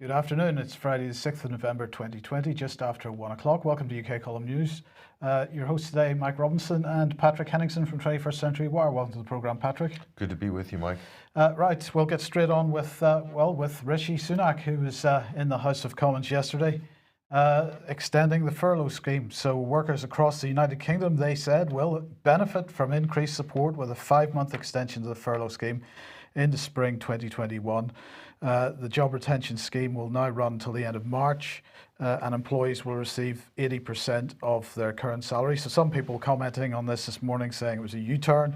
Good afternoon. It's Friday the 6th of November 2020, just after 1 o'clock. Welcome to UK Column News. Your host today, Mike Robinson and Patrick Henningsen from 21st Century Wire. Welcome to the programme, Patrick. Good to be with you, Mike. Right, we'll get straight on with Rishi Sunak, who was in the House of Commons yesterday, extending the furlough scheme. So workers across the United Kingdom, they said, will benefit from increased support with a 5-month extension to the furlough scheme into spring 2021. The job retention scheme will now run until the end of March, and employees will receive 80% of their current salary. So some people commenting on this morning saying it was a U-turn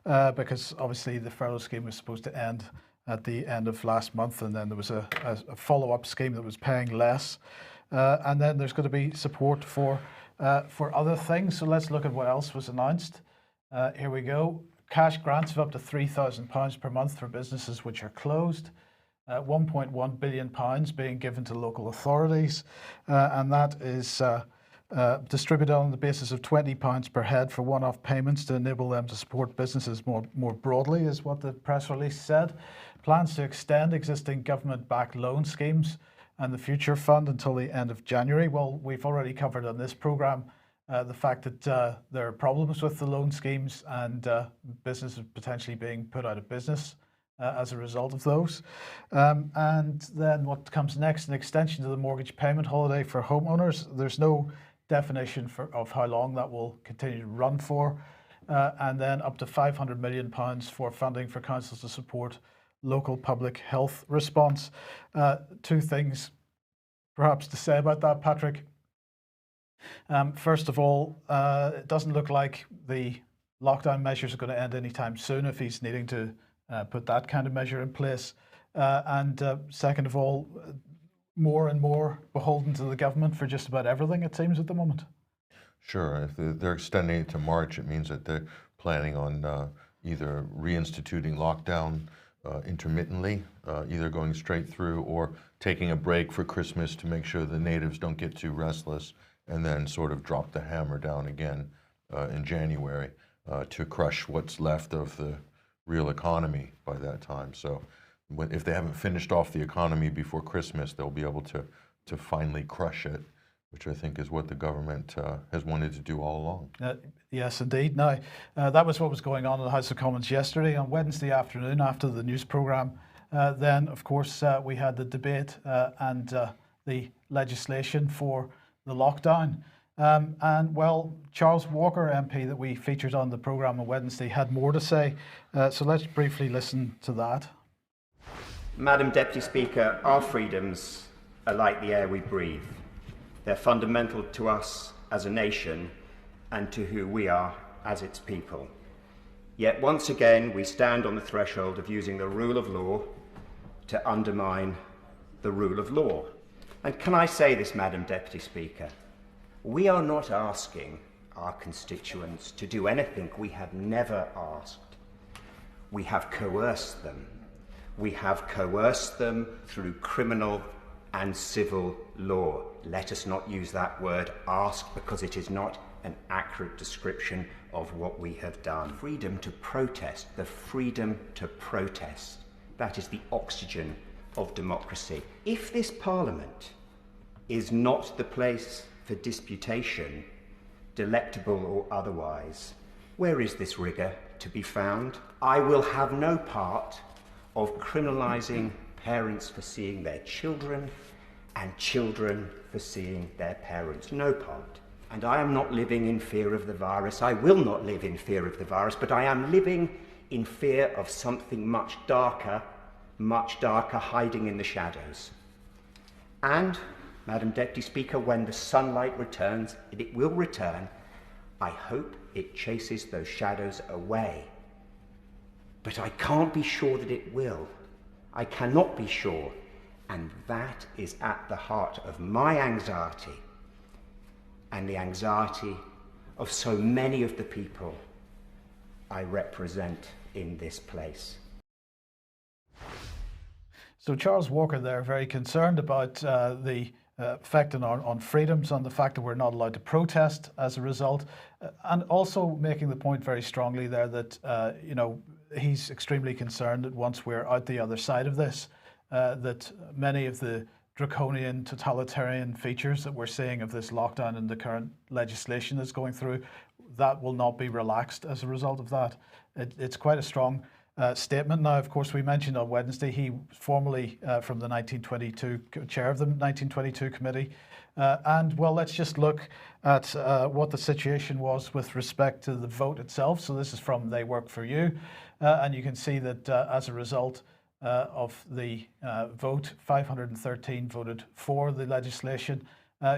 because obviously the furlough scheme was supposed to end at the end of last month, and then there was a follow-up scheme that was paying less, and then there's going to be support for other things. So let's look at what else was announced. Here we go. Cash grants of up to £3,000 per month for businesses which are closed. £1.1 billion being given to local authorities, and that is distributed on the basis of £20 per head for one-off payments to enable them to support businesses more broadly, is what the press release said. Plans to extend existing government-backed loan schemes and the Future Fund until the end of January. Well, we've already covered on this programme the fact that there are problems with the loan schemes and businesses potentially being put out of business as a result of those. And then what comes next, an extension to the mortgage payment holiday for homeowners. There's no definition of how long that will continue to run for. And then up to £500 million for funding for councils to support local public health response. Two things perhaps to say about that, Patrick. First of all, it doesn't look like the lockdown measures are going to end anytime soon if he's needing to put that kind of measure in place. And second of all, more and more beholden to the government for just about everything, it seems, at the moment. Sure. If they're extending it to March, it means that they're planning on either reinstituting lockdown intermittently, either going straight through or taking a break for Christmas to make sure the natives don't get too restless, and then sort of drop the hammer down again in January to crush what's left of the real economy by that time. So if they haven't finished off the economy before Christmas, they'll be able to finally crush it, which I think is what the government has wanted to do all along. Yes, indeed. Now, that was what was going on in the House of Commons yesterday. On Wednesday afternoon, after the news programme, then, of course, we had the debate and the legislation for the lockdown. And well, Charles Walker MP that we featured on the programme on Wednesday had more to say. So let's briefly listen to that. Madam Deputy Speaker, our freedoms are like the air we breathe. They're fundamental to us as a nation and to who we are as its people. Yet once again, we stand on the threshold of using the rule of law to undermine the rule of law. And can I say this, Madam Deputy Speaker? We are not asking our constituents to do anything we have never asked. We have coerced them. We have coerced them through criminal and civil law. Let us not use that word ask because it is not an accurate description of what we have done. Freedom to protest, the freedom to protest. That is the oxygen of democracy. If this Parliament is not the place for disputation, delectable or otherwise, where is this rigour to be found? I will have no part of criminalising parents for seeing their children and children for seeing their parents. No part. And I am not living in fear of the virus. I will not live in fear of the virus, but I am living in fear of something much darker, hiding in the shadows. And Madam Deputy Speaker, when the sunlight returns, and it will return, I hope it chases those shadows away. But I can't be sure that it will. I cannot be sure. And that is at the heart of my anxiety and the anxiety of so many of the people I represent in this place. So Charles Walker there, very concerned about the effect on freedoms, on the fact that we're not allowed to protest as a result, and also making the point very strongly there that he's extremely concerned that once we're out the other side of this, that many of the draconian totalitarian features that we're seeing of this lockdown and the current legislation that's going through, that will not be relaxed as a result of that. It's quite a strong statement. Now, of course, we mentioned on Wednesday he formerly from the 1922 chair of the 1922 committee. And well, let's just look at what the situation was with respect to the vote itself. So this is from They Work For You. And you can see that as a result of the vote, 513 voted for the legislation.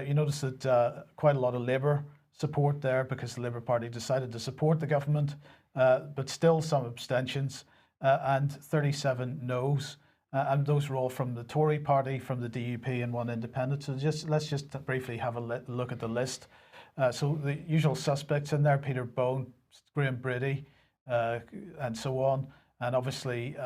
You notice that quite a lot of Labour support there because the Labour Party decided to support the government, but still some abstentions and 37 noes. And those were all from the Tory party, from the DUP and one independent. So let's just briefly have a look at the list. So the usual suspects in there: Peter Bone, Graham Brady, and so on. And obviously,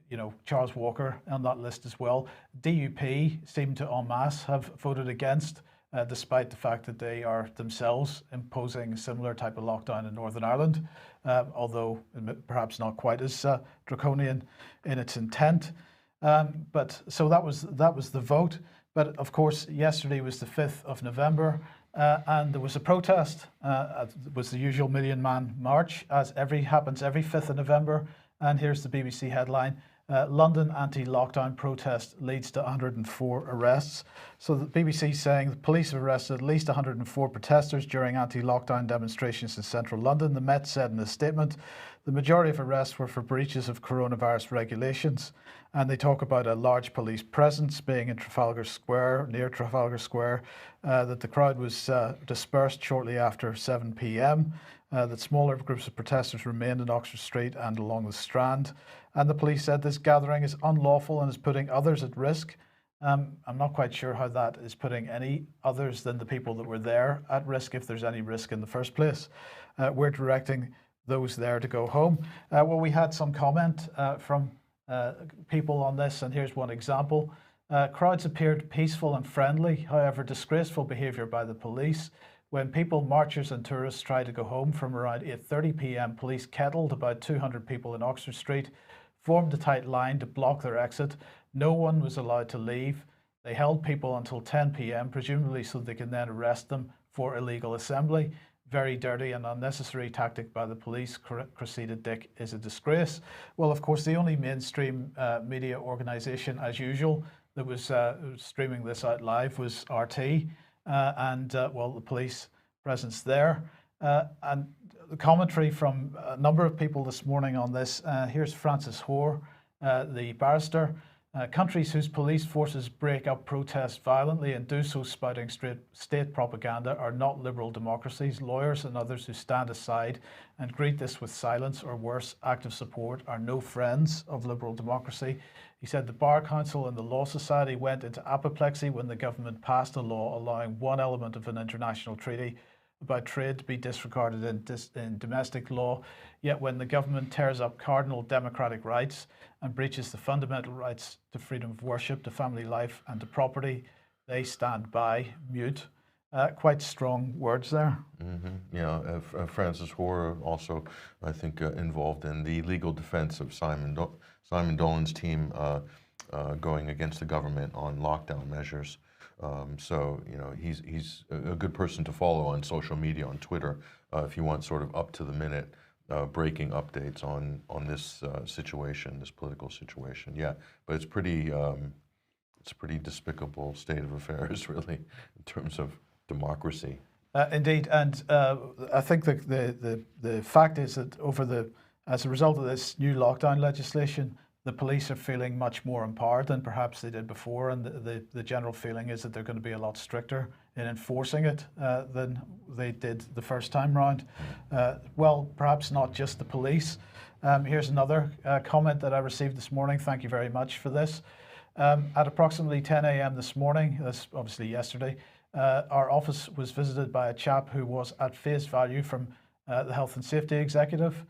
you know, Charles Walker on that list as well. DUP seem to en masse have voted against, despite the fact that they are themselves imposing a similar type of lockdown in Northern Ireland, although perhaps not quite as draconian in its intent. But so that was the vote. But of course, yesterday was the 5th of November, and there was a protest. It was the usual million-man march, as happens every 5th of November. And here's the BBC headline: London anti-lockdown protest leads to 104 arrests. So the BBC is saying the police have arrested at least 104 protesters during anti-lockdown demonstrations in central London. The Met said in a statement the majority of arrests were for breaches of coronavirus regulations. And they talk about a large police presence being in Trafalgar Square, near Trafalgar Square, that the crowd was dispersed shortly after 7 p.m, that smaller groups of protesters remained in Oxford Street and along the Strand. And the police said this gathering is unlawful and is putting others at risk. I'm not quite sure how that is putting any others than the people that were there at risk, if there's any risk in the first place. We're directing those there to go home. Well, we had some comment from people on this, and here's one example. Crowds appeared peaceful and friendly, however, disgraceful behaviour by the police. When people, marchers and tourists tried to go home from around 8:30 p.m, police kettled about 200 people in Oxford Street, formed a tight line to block their exit. No one was allowed to leave. They held people until 10 p.m, presumably so they can then arrest them for illegal assembly. Very dirty and unnecessary tactic by the police, Cressida Dick is a disgrace. Well, of course, the only mainstream media organisation, as usual, that was streaming this out live was RT, and well, the police presence there. And the commentary from a number of people this morning on this. Here's Francis Hoare, the barrister. Countries whose police forces break up protests violently and do so spouting state propaganda are not liberal democracies. Lawyers and others who stand aside and greet this with silence or worse, active support, are no friends of liberal democracy. He said the Bar Council and the Law Society went into apoplexy when the government passed a law allowing one element of an international treaty about trade to be disregarded in domestic law. Yet when the government tears up cardinal democratic rights and breaches the fundamental rights to freedom of worship, to family life and to property, they stand by, mute. Quite strong words there. Yeah, Francis Hoare also, I think, involved in the legal defense of Simon Dolan's team going against the government on lockdown measures. So, you know, he's a good person to follow on social media, on Twitter, if you want sort of up-to-the-minute breaking updates on this situation, this political situation. Yeah, but it's a pretty despicable state of affairs, really, in terms of democracy. Indeed, and I think the fact is that as a result of this new lockdown legislation, the police are feeling much more empowered than perhaps they did before, and the general feeling is that they're going to be a lot stricter in enforcing it than they did the first time round. Well, perhaps not just the police. Here's another comment that I received this morning. Thank you very much for this. At approximately 10 a.m. this morning, that's obviously yesterday, our office was visited by a chap who was at face value from the Health and Safety Executive.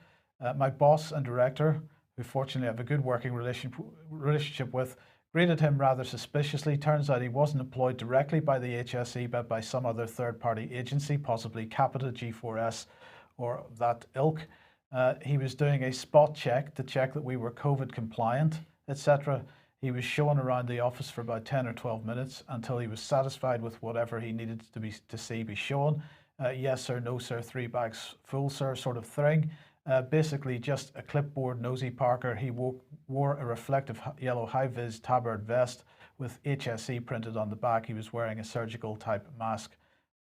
My boss and director, who fortunately I have a good working relationship with, greeted him rather suspiciously. Turns out he wasn't employed directly by the HSE, but by some other third-party agency, possibly Capita, G4S, or that ilk. He was doing a spot check to check that we were COVID compliant, etc. He was shown around the office for about 10 or 12 minutes until he was satisfied with whatever he needed to see be shown. Yes sir, no sir, 3 bags full sir sort of thing. Basically just a clipboard nosy Parker. He wore a reflective yellow high-vis tabard vest with HSE printed on the back. He was wearing a surgical type mask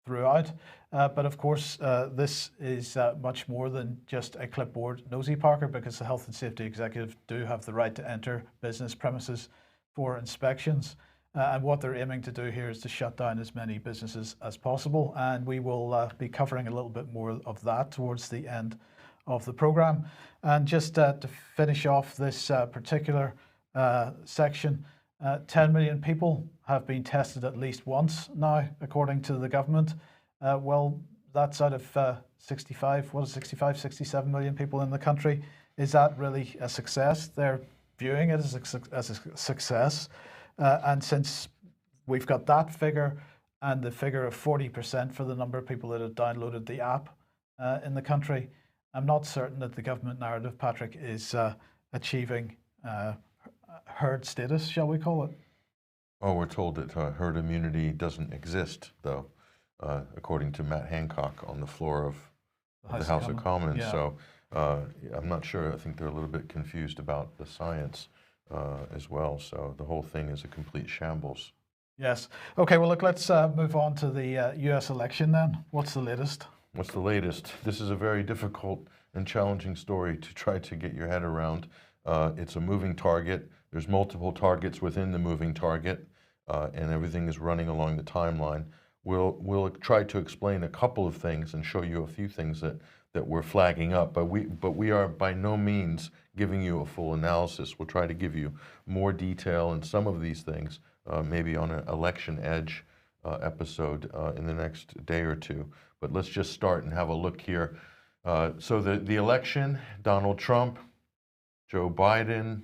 throughout. But of course, this is much more than just a clipboard nosy Parker, because the health and safety executive do have the right to enter business premises for inspections. And what they're aiming to do here is to shut down as many businesses as possible. And we will be covering a little bit more of that towards the end of the program. And just to finish off this particular section, 10 million people have been tested at least once now, according to the government. Well, that's out of 65, 67 million people in the country. Is that really a success? They're viewing it as a success. And since we've got that figure and the figure of 40% for the number of people that have downloaded the app in the country, I'm not certain that the government narrative, Patrick, is achieving herd status, shall we call it? Oh, we're told that herd immunity doesn't exist, though, according to Matt Hancock on the floor of the House of Commons. Yeah. So I'm not sure. I think they're a little bit confused about the science as well. So the whole thing is a complete shambles. Yes. Okay, well, look, let's move on to the US election then. What's the latest? What's the latest? This is a very difficult and challenging story to try to get your head around. It's a moving target. There's multiple targets within the moving target, and everything is running along the timeline. We'll try to explain a couple of things and show you a few things that we're flagging up, but we are by no means giving you a full analysis. We'll try to give you more detail in some of these things, maybe on an election edge episode in the next day or two. But let's just start and have a look here. So the election, Donald Trump, Joe Biden,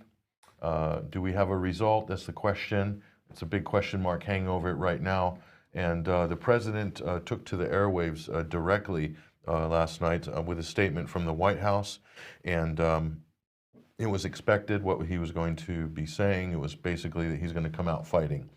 do we have a result? That's the question. It's a big question mark hanging over it right now. And the president took to the airwaves directly last night with a statement from the White House. And it was expected what he was going to be saying. It was basically that he's going to come out fighting.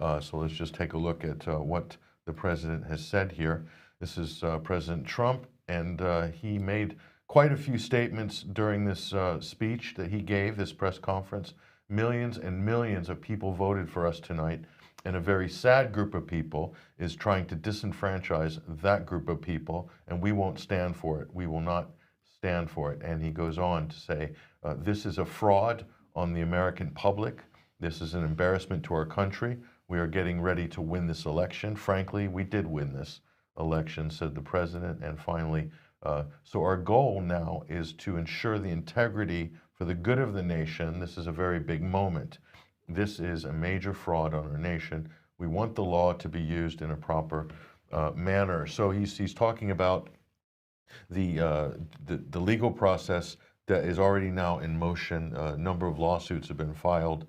So let's just take a look at what the president has said here. This is President Trump, and he made quite a few statements during this speech that he gave, this press conference. Millions and millions of people voted for us tonight, and a very sad group of people is trying to disenfranchise that group of people, and we won't stand for it. We will not stand for it. And he goes on to say, this is a fraud on the American public. This is an embarrassment to our country. We are getting ready to win this election. Frankly, we did win this election, said the president. And finally, so our goal now is to ensure the integrity for the good of the nation. This is a very big moment. This is a major fraud on our nation. We want the law to be used in a proper manner. So he's talking about the legal process that is already now in motion. A number of lawsuits have been filed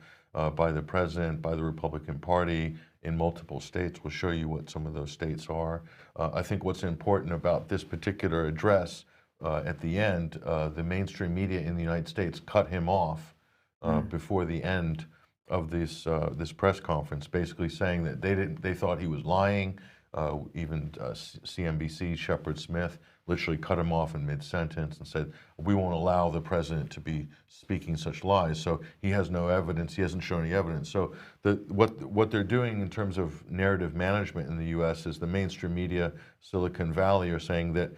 by the president, by the Republican Party in multiple states. We'll show you what some of those states are. I think what's important about this particular address at the end, the mainstream media in the United States cut him off before the end of this press conference, basically saying that they thought he was lying. Even CNBC's Shepard Smith literally cut him off in mid-sentence and said, we won't allow the president to be speaking such lies. So he has no evidence. He hasn't shown any evidence. So what they're doing in terms of narrative management in the U.S. is the mainstream media, Silicon Valley, are saying that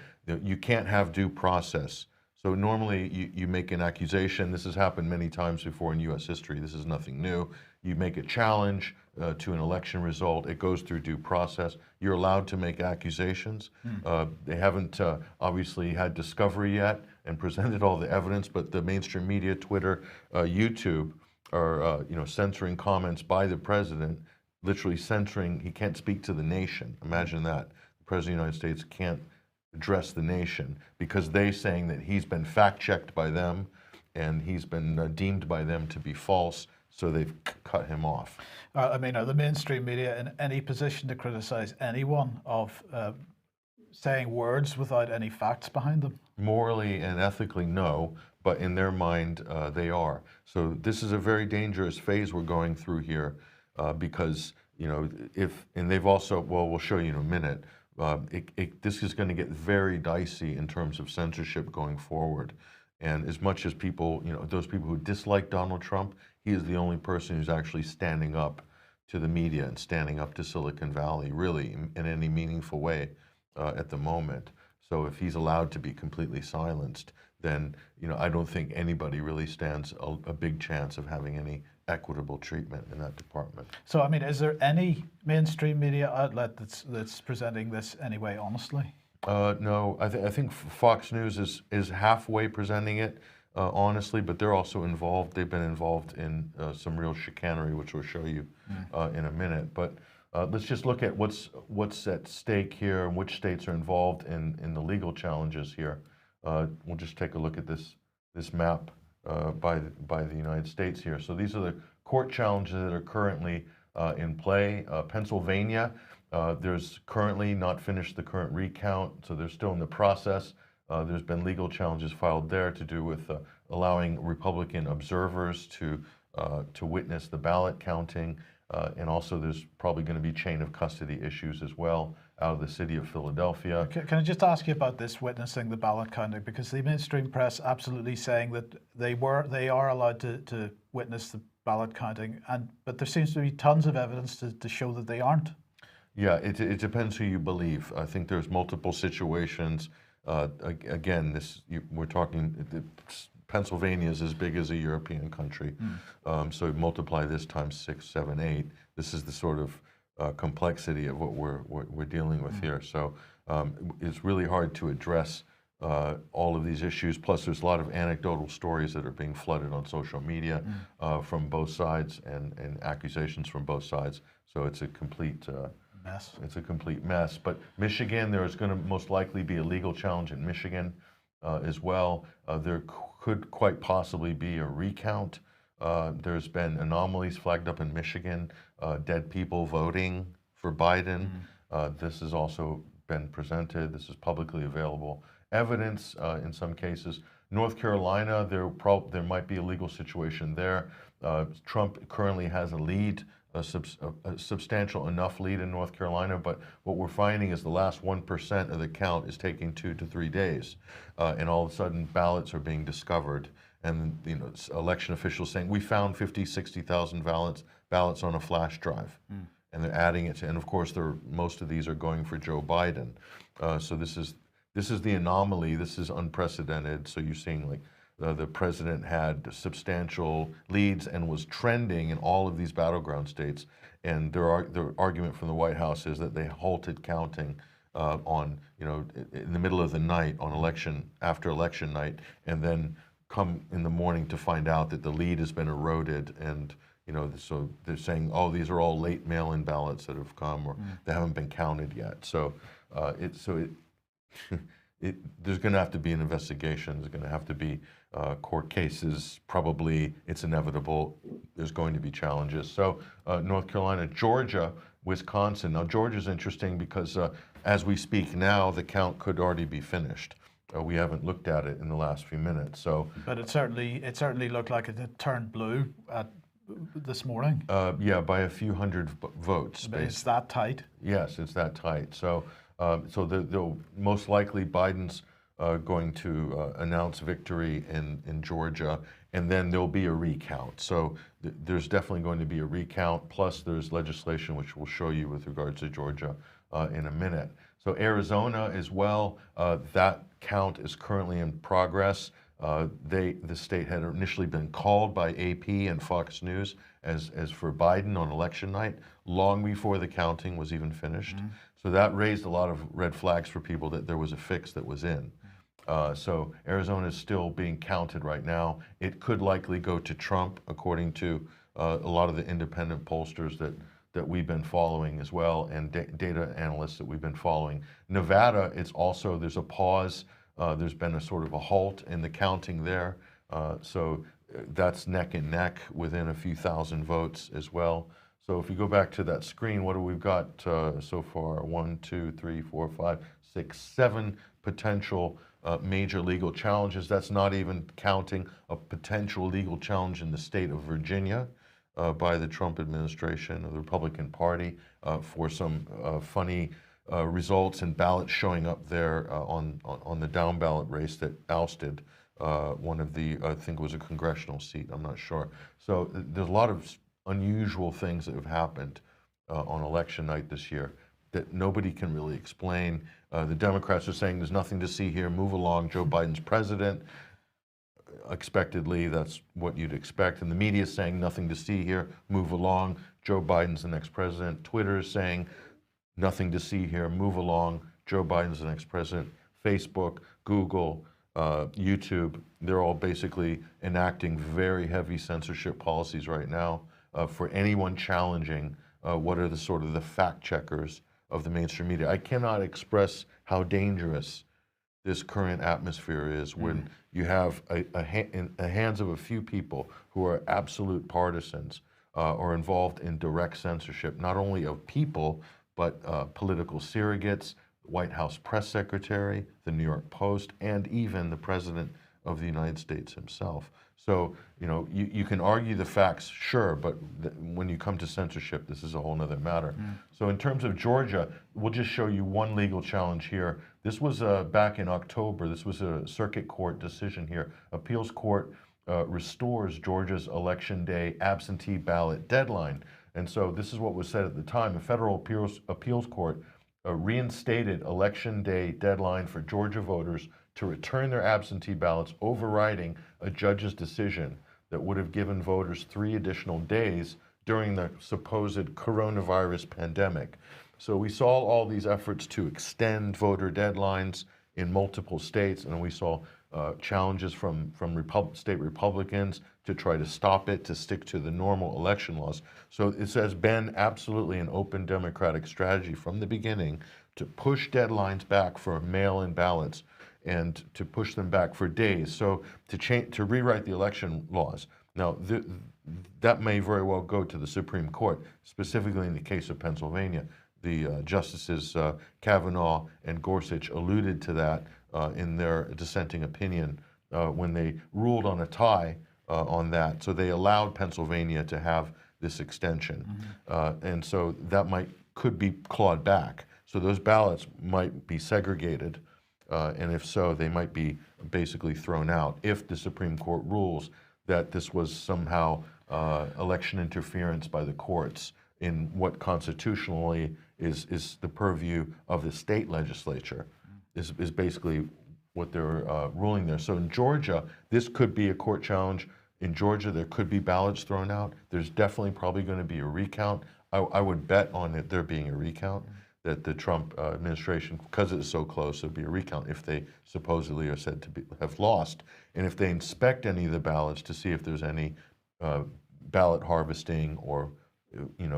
you can't have due process. So normally you make an accusation. This has happened many times before in U.S. history. This is nothing new. You make a challenge to an election result. It goes through due process. You're allowed to make accusations. They haven't obviously had discovery yet and presented all the evidence, but the mainstream media, Twitter, YouTube, are censoring comments by the president, literally censoring. He can't speak to the nation. Imagine that. The president of the United States can't address the nation because they're saying that he's been fact-checked by them and he's been deemed by them to be false, so they've cut him off. I mean, are the mainstream media in any position to criticize anyone of saying words without any facts behind them? Morally and ethically, no, but in their mind, they are. So this is a very dangerous phase we're going through here, because and they've also, well, we'll show you in a minute. This is going to get very dicey in terms of censorship going forward. And as much as people, those people who dislike Donald Trump, he is the only person who's actually standing up to the media and standing up to Silicon Valley, really, in any meaningful way at the moment. So if he's allowed to be completely silenced, then I don't think anybody really stands a big chance of having any equitable treatment in that department. So, I mean, is there any mainstream media outlet that's presenting this anyway, honestly? No, I think Fox News is halfway presenting it, honestly, but they're also involved. They've been involved in some real chicanery, which we'll show you in a minute. But let's just look at what's at stake here and which states are involved in the legal challenges here. We'll just take a look at this map by the United States here. So these are the court challenges that are currently in play. Pennsylvania, there's currently not finished the current recount, so they're still in the process. There's been legal challenges filed there to do with allowing Republican observers to witness the ballot counting, and also there's probably going to be chain of custody issues as well out of the city of Philadelphia. Can I just ask you about this witnessing the ballot counting? Because the mainstream press absolutely saying that they are allowed to witness the ballot counting, but there seems to be tons of evidence to show that they aren't. Yeah, it depends who you believe. I think there's multiple situations. Again, we're talking, Pennsylvania is as big as a European country. So multiply this times 6, 7, 8. This is the sort of complexity of what we're dealing with here. So it's really hard to address all of these issues. Plus, there's a lot of anecdotal stories that are being flooded on social media from both sides and accusations from both sides. So it's a complete mess. It's a complete mess. But Michigan, there is going to most likely be a legal challenge in Michigan as well. There could quite possibly be a recount. There's been anomalies flagged up in Michigan, dead people voting for Biden. This has also been presented. This is publicly available evidence in some cases. North Carolina, there might be a legal situation there. Trump currently has a lead, a substantial enough lead in North Carolina, but what we're finding is the last 1% of the count is taking 2 to 3 days, and all of a sudden ballots are being discovered, and election officials saying we found 50, 60,000 ballots on a flash drive, and they're adding it to, and of course most of these are going for Joe Biden. So this is the anomaly. This is unprecedented. So you're seeing like the president had substantial leads and was trending in all of these battleground states. And their argument from the White House is that they halted counting in the middle of the night after election night, and then come in the morning to find out that the lead has been eroded. And so they're saying, oh, these are all late mail-in ballots that have come, or they haven't been counted yet. So there's going to have to be an investigation. There's going to have to be court cases. Probably it's inevitable. There's going to be challenges. So North Carolina, Georgia, Wisconsin. Now Georgia's interesting because as we speak now, the count could already be finished. We haven't looked at it in the last few minutes. So, but it certainly looked like it had turned blue this morning. Yeah, by a few hundred votes. It's that tight. Yes, it's that tight. So they'll most likely Biden's going to announce victory in Georgia, and then there'll be a recount. So there's definitely going to be a recount. Plus, there's legislation which we'll show you with regards to Georgia in a minute. So Arizona as well. That count is currently in progress. The state had initially been called by AP and Fox News as for Biden on election night, long before the counting was even finished. So that raised a lot of red flags for people that there was a fix that was in. So Arizona is still being counted right now. It could likely go to Trump, according to a lot of the independent pollsters that we've been following as well, and data analysts that we've been following. Nevada, there's a pause. There's been a sort of a halt in the counting there. So that's neck and neck within a few thousand votes as well. So if you go back to that screen, what do we've got so far? 1, 2, 3, 4, 5, 6, 7 potential major legal challenges. That's not even counting a potential legal challenge in the state of Virginia by the Trump administration or the Republican Party for some funny results and ballots showing up there on the down ballot race that ousted one of the, I think it was a congressional seat, I'm not sure. So there's a lot of unusual things that have happened on election night this year that nobody can really explain. The Democrats are saying there's nothing to see here, move along, Joe Biden's president. Expectedly, that's what you'd expect. And the media is saying nothing to see here, move along, Joe Biden's the next president. Twitter is saying nothing to see here, move along, Joe Biden's the next president. Facebook, Google, YouTube, they're all basically enacting very heavy censorship policies right now for anyone challenging what are the sort of the fact checkers of the mainstream media. I cannot express how dangerous this current atmosphere is when you have in the hands of a few people who are absolute partisans or involved in direct censorship, not only of people, but political surrogates, White House press secretary, the New York Post, and even the President of the United States himself. So, you know, you can argue the facts, sure, but when you come to censorship, this is a whole other matter. So in terms of Georgia, we'll just show you one legal challenge here. This was back in October. This was a circuit court decision here. Appeals court restores Georgia's election day absentee ballot deadline. And so this is what was said at the time. The federal appeals court reinstated election day deadline for Georgia voters to return their absentee ballots, overriding a judge's decision that would have given voters 3 additional days during the supposed coronavirus pandemic. So we saw all these efforts to extend voter deadlines in multiple states, and we saw challenges from state Republicans to try to stop it, to stick to the normal election laws. So it has been absolutely an open Democratic strategy from the beginning to push deadlines back for mail-in ballots and to push them back for days. So to rewrite the election laws. Now, that may very well go to the Supreme Court, specifically in the case of Pennsylvania. The Justices Kavanaugh and Gorsuch alluded to that in their dissenting opinion when they ruled on a tie on that. So they allowed Pennsylvania to have this extension. And so that could be clawed back. So those ballots might be segregated, and if so, they might be basically thrown out if the Supreme Court rules that this was somehow election interference by the courts in what constitutionally is the purview of the state legislature, is basically what they're ruling there. So in Georgia, this could be a court challenge. In Georgia, there could be ballots thrown out. There's definitely probably going to be a recount. I would bet on it there being a recount, that the Trump administration, because it's so close, there'll be a recount if they supposedly are said to have lost. And if they inspect any of the ballots to see if there's any ballot harvesting or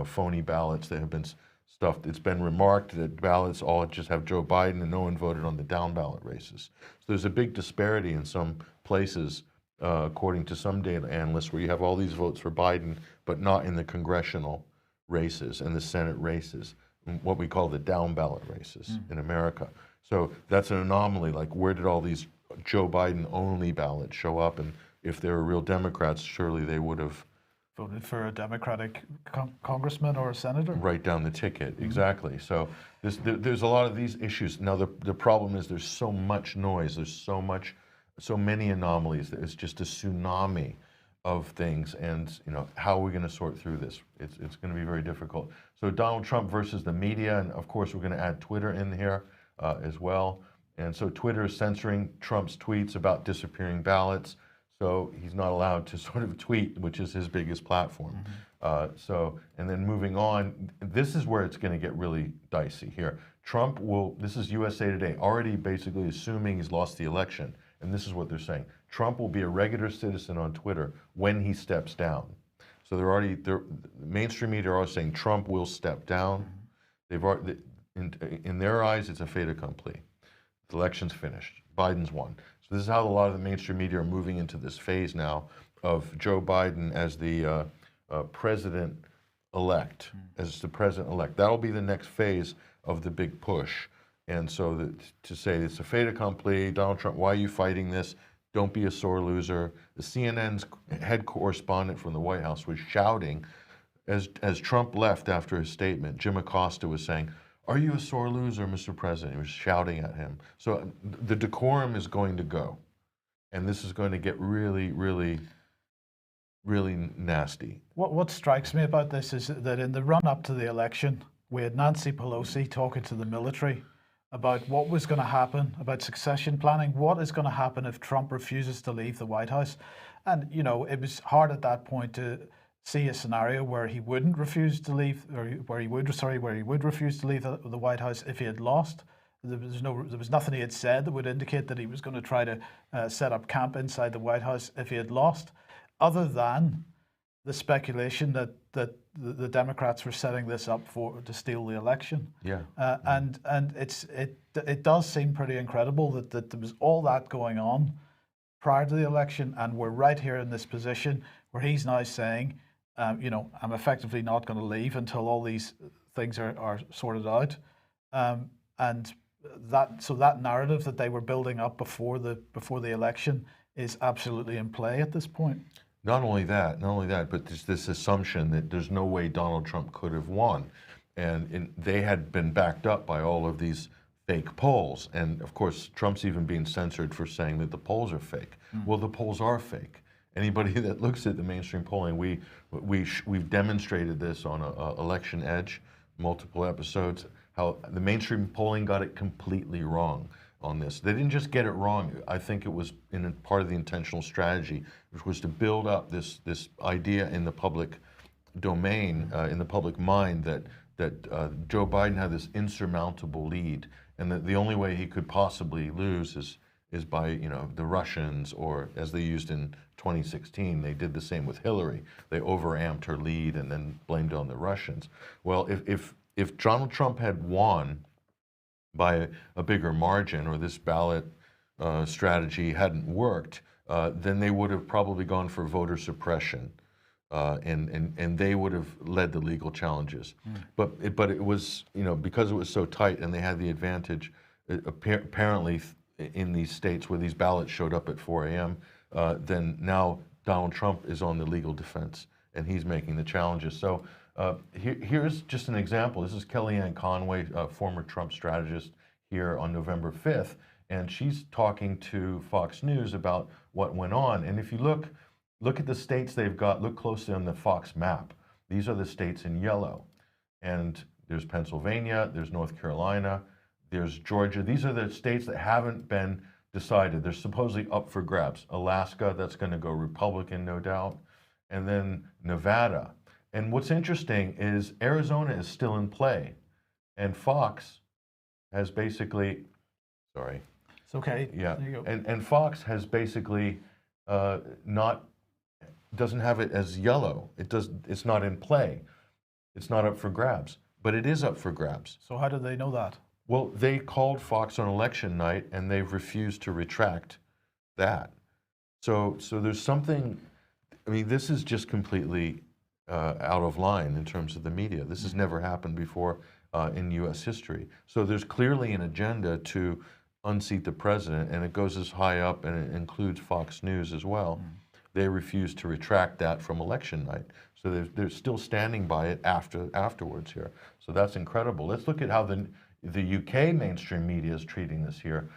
phony ballots that have been stuffed. It's been remarked that ballots all just have Joe Biden and no one voted on the down ballot races. So there's a big disparity in some places, according to some data analysts, where you have all these votes for Biden, but not in the congressional races and the Senate races, what we call the down ballot races in America. So that's an anomaly. Like, where did all these Joe Biden only ballots show up? And if they were real Democrats, surely they would have voted for a Democratic congressman or a senator? Right down the ticket, exactly. So there's a lot of these issues. Now the problem is there's so much noise, there's so many anomalies, that it's just a tsunami of things, and how are we going to sort through this? It's going to be very difficult. So Donald Trump versus the media, and of course we're going to add Twitter in here as well. And so Twitter is censoring Trump's tweets about disappearing ballots. So he's not allowed to sort of tweet, which is his biggest platform. And then moving on, this is where it's going to get really dicey here. Trump will, this is USA Today, already basically assuming he's lost the election. And this is what they're saying. Trump will be a regular citizen on Twitter when he steps down. So the mainstream media are always saying Trump will step down. They've already, in their eyes, it's a fait accompli. The election's finished. Biden's won. So this is how a lot of the mainstream media are moving into this phase now of Joe Biden as the president-elect, as the president-elect. That'll be the next phase of the big push And so to say it's a fait accompli, Donald Trump, why are you fighting this? Don't be a sore loser. The CNN's head correspondent from the White House was shouting as Trump left after his statement. Jim Acosta was saying, "Are you a sore loser, Mr. President?" He was shouting at him. So the decorum is going to go. And this is going to get really, really, really nasty. What strikes me about this is that in the run-up to the election, we had Nancy Pelosi talking to the military about what was going to happen, about succession planning, what is going to happen if Trump refuses to leave the White House. And, you know, it was hard at that point to see a scenario where he wouldn't refuse to leave, or where he would refuse to leave the White House if he had lost. There was nothing he had said that would indicate that he was going to try to set up camp inside the White House if he had lost, other than the speculation that the Democrats were setting this up to steal the election. Yeah. And it does seem pretty incredible that there was all that going on prior to the election, and we're right here in this position where he's now saying, you know, I'm effectively not going to leave until all these things are sorted out. And that narrative that they were building up before the election is absolutely in play at this point. Not only that, but there's this assumption that there's no way Donald Trump could have won. And they had been backed up by all of these fake polls. And of course, Trump's even being censored for saying that the polls are fake. Well, the polls are fake. Anybody that looks at the mainstream polling, we've demonstrated this on Election Edge, multiple episodes, how the mainstream polling got it completely wrong on this. They didn't just get it wrong. I think it was in part of the intentional strategy, which was to build up this idea in the public domain, in the public mind, that Joe Biden had this insurmountable lead, and that the only way he could possibly lose is by, you know, the Russians, or as they used in 2016, they did the same with Hillary. They overamped her lead and then blamed it on the Russians. Well, if Donald Trump had won by a bigger margin, or this ballot strategy hadn't worked, then they would have probably gone for voter suppression, and they would have led the legal challenges. But it was, you know, because it was so tight and they had the advantage, apparently in these states where these ballots showed up at 4 a.m., then now Donald Trump is on the legal defense and he's making the challenges. So here's just an example. This is Kellyanne Conway, former Trump strategist, here on November 5th, and she's talking to Fox News about what went on. And if you look at the states they've got, look closely on the Fox map. These are the states in yellow. And there's Pennsylvania, there's North Carolina, there's Georgia. These are the states that haven't been decided. They're supposedly up for grabs. Alaska, that's going to go Republican, no doubt. And then Nevada. And what's interesting is Arizona is still in play. And Fox has basically, sorry. It's okay. Yeah. There you go. And Fox has basically doesn't have it as yellow. It's not in play. It's not up for grabs. But it is up for grabs. So how did they know that? Well, they called Fox on election night, and they've refused to retract that. So there's something. I mean, this is just completely out of line in terms of the media. This has never happened before in U.S. history. So there's clearly an agenda to unseat the president, and it goes as high up, and it includes Fox News as well. They refuse to retract that from election night. So they're still standing by it afterwards here. So that's incredible. Let's look at how the UK mainstream media is treating this here.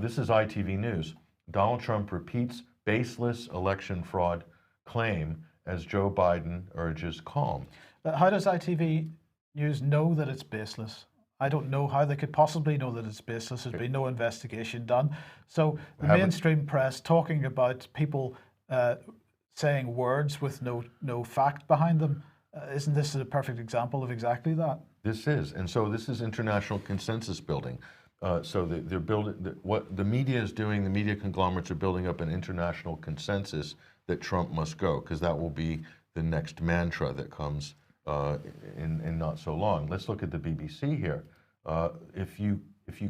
This is ITV News. Donald Trump repeats baseless election fraud claim as Joe Biden urges calm. How does ITV News know that it's baseless? I don't know how they could possibly know that it's baseless. There's been no investigation done. So the mainstream press talking about people saying words with no fact behind them, isn't this a perfect example of exactly that? This is, and so this is international consensus building. So they're building, what the media is doing, the media conglomerates are building up an international consensus that Trump must go, because that will be the next mantra that comes in not so long. Let's look at the BBC here. If you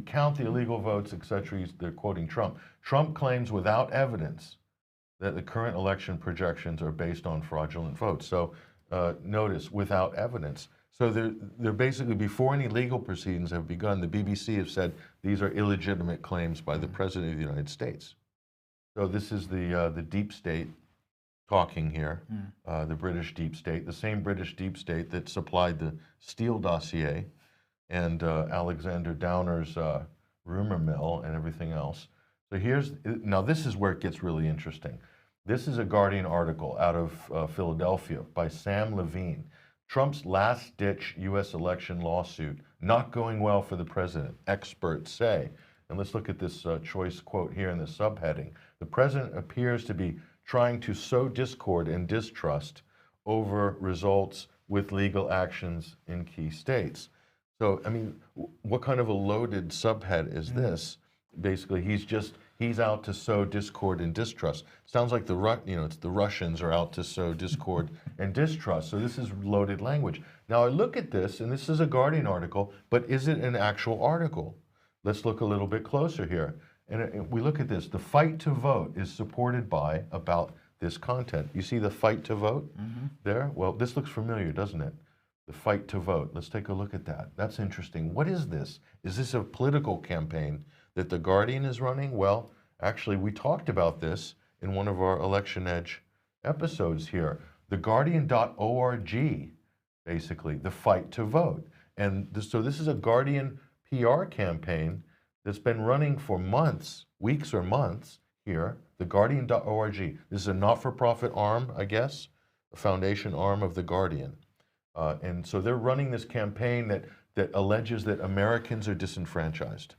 count the illegal votes, etc., they're quoting Trump. Trump claims without evidence that the current election projections are based on fraudulent votes. So notice, without evidence. So they're basically, before any legal proceedings have begun, the BBC have said these are illegitimate claims by the President of the United States. So this is the deep state talking here, the British deep state, the same British deep state that supplied the Steele dossier and Alexander Downer's rumor mill and everything else. So now this is where it gets really interesting. This is a Guardian article out of Philadelphia by Sam Levine. Trump's last-ditch U.S. election lawsuit, not going well for the president, experts say. And let's look at this choice quote here in the subheading. The president appears to be trying to sow discord and distrust over results with legal actions in key states. So, I mean, what kind of a loaded subhead is this? Basically, he's out to sow discord and distrust. Sounds like it's the Russians are out to sow discord and distrust. So this is loaded language. Now I look at this, and this is a Guardian article, but is it an actual article? Let's look a little bit closer here. And we look at this. The fight to vote is supported by about this content. You see the fight to vote there? Well, this looks familiar, doesn't it? The fight to vote. Let's take a look at that. That's interesting. What is this? Is this a political campaign that the Guardian is running? Well, actually, we talked about this in one of our Election Edge episodes here. TheGuardian.org, basically, the fight to vote. And so this is a Guardian PR campaign that's been running for months, weeks or months here, TheGuardian.org. This is a not-for-profit arm, I guess, a foundation arm of The Guardian. And so they're running this campaign that alleges that Americans are disenfranchised.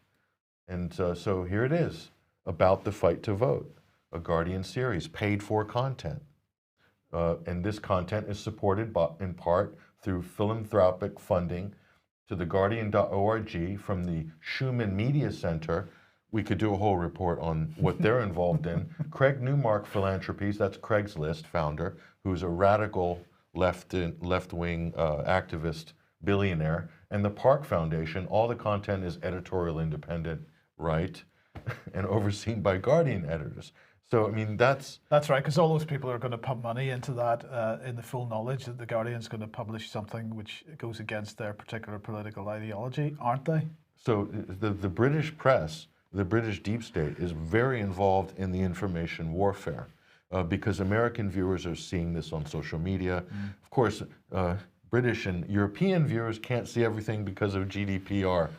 And so here it is, about the fight to vote, a Guardian series, paid for content. And this content is supported in part through philanthropic funding to theguardian.org from the Schumann Media Center. We could do a whole report on what they're involved in. Craig Newmark Philanthropies, that's Craigslist founder, who's a radical left-wing activist billionaire. And the Park Foundation, all the content is editorial independent, right? And overseen by Guardian editors. So, I mean, that's right, because all those people are going to pump money into that in the full knowledge that the Guardian's going to publish something which goes against their particular political ideology, aren't they? So the British press, the British deep state, is very involved in the information warfare because American viewers are seeing this on social media. Of course, British and European viewers can't see everything because of GDPR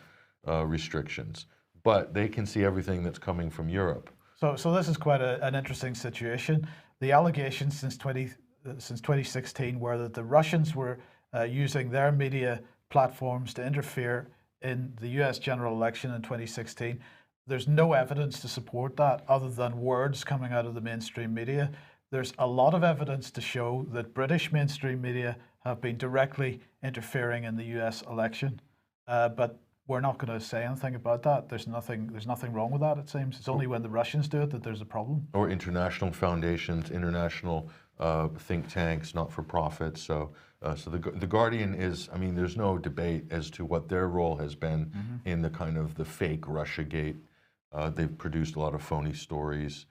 restrictions, but they can see everything that's coming from Europe. So this is quite an interesting situation. The allegations since 2016 were that the Russians were using their media platforms to interfere in the US general election in 2016. There's no evidence to support that other than words coming out of the mainstream media. There's a lot of evidence to show that British mainstream media have been directly interfering in the US election. But we're not going to say anything about that. There's nothing wrong with that, it seems. It's only when the Russians do it that there's a problem. Or international foundations, international think tanks, not-for-profits. So the Guardian is, I mean, there's no debate as to what their role has been in the kind of the fake Russiagate. They've produced a lot of phony stories.